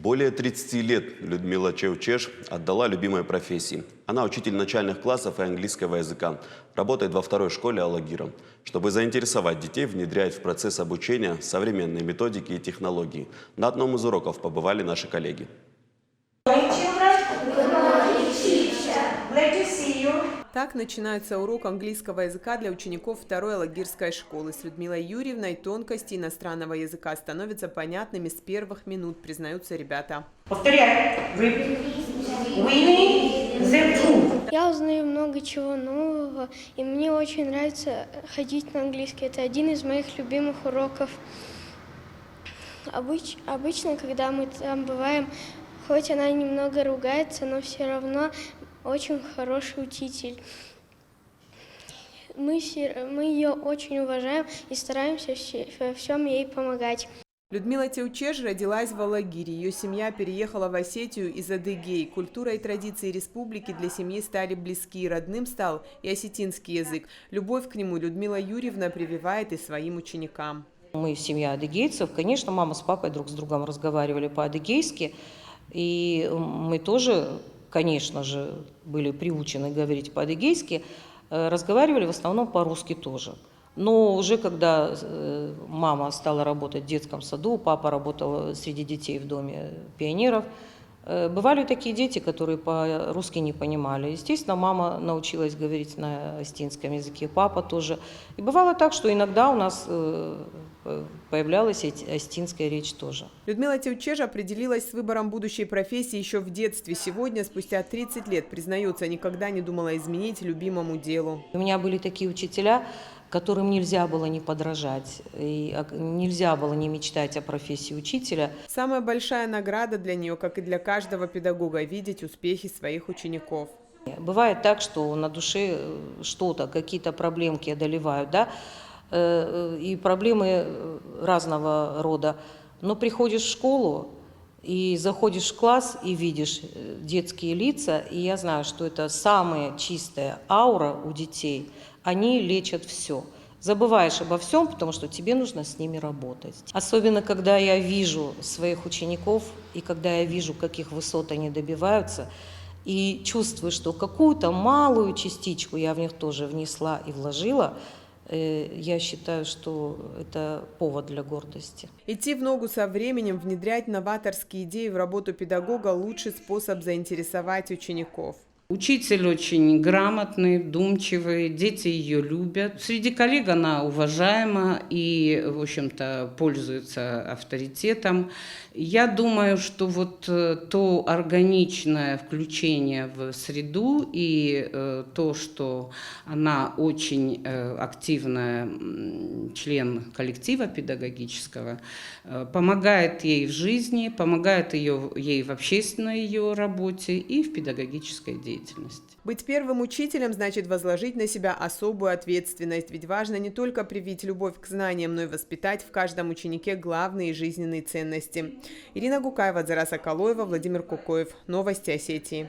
Более 30 лет Людмила Чевчеш отдала любимой профессии. Она учитель начальных классов и английского языка. Работает во второй школе Алагира. Чтобы заинтересовать детей, внедряет в процесс обучения современные методики и технологии. На одном из уроков побывали наши коллеги. Так начинается урок английского языка для учеников второй алагирской школы. С Людмилой Юрьевной тонкости иностранного языка становятся понятными с первых минут, признаются ребята. Повторяю. Я узнаю много чего нового, и мне очень нравится ходить на английский. Это один из моих любимых уроков. Обычно, когда мы там бываем, хоть она немного ругается, но все равно очень хороший учитель. Мы ее очень уважаем и стараемся во всем ей помогать. Людмила Чевчеш родилась в Алагире. Ее семья переехала в Осетию из Адыгеи. Культура и традиции республики для семьи стали близки. Родным стал и осетинский язык. Любовь к нему Людмила Юрьевна прививает и своим ученикам. Мы семья адыгейцев. Конечно, мама с папой друг с другом разговаривали по-адыгейски. И мы тоже, конечно же, были приучены говорить по-адыгейски. Разговаривали в основном по-русски тоже. Но уже когда мама стала работать в детском саду, папа работал среди детей в доме пионеров, бывали такие дети, которые по-русски не понимали. Естественно, мама научилась говорить на осетинском языке, папа тоже. И бывало так, что иногда у нас появлялась осетинская речь тоже. Людмила Чевчеш определилась с выбором будущей профессии еще в детстве. Сегодня, спустя 30 лет, признается, никогда не думала изменить любимому делу. У меня были такие учителя, которым нельзя было не подражать, и нельзя было не мечтать о профессии учителя. Самая большая награда для нее, как и для каждого педагога, видеть успехи своих учеников. Бывает так, что на душе что-то, какие-то проблемки одолевают, да, и проблемы разного рода. Но приходишь в школу и заходишь в класс и видишь детские лица, и я знаю, что это самая чистая аура у детей. Они лечат все. Забываешь обо всем, потому что тебе нужно с ними работать. Особенно, когда я вижу своих учеников, и когда я вижу, каких высот они добиваются, и чувствую, что какую-то малую частичку я в них тоже внесла и вложила, я считаю, что это повод для гордости. Идти в ногу со временем, внедрять новаторские идеи в работу педагога – лучший способ заинтересовать учеников. Учитель очень грамотный, вдумчивый, дети ее любят. Среди коллег она уважаема и, в общем-то, пользуется авторитетом. Я думаю, что вот то органичное включение в среду и то, что она очень активная член коллектива педагогического, помогает ей в жизни, помогает ей в общественной ее работе и в педагогической деятельности. Быть первым учителем значит возложить на себя особую ответственность, ведь важно не только привить любовь к знаниям, но и воспитать в каждом ученике главные жизненные ценности. Ирина Гукаева, Зарас Акалоева, Владимир Кукоев. Новости Осетии.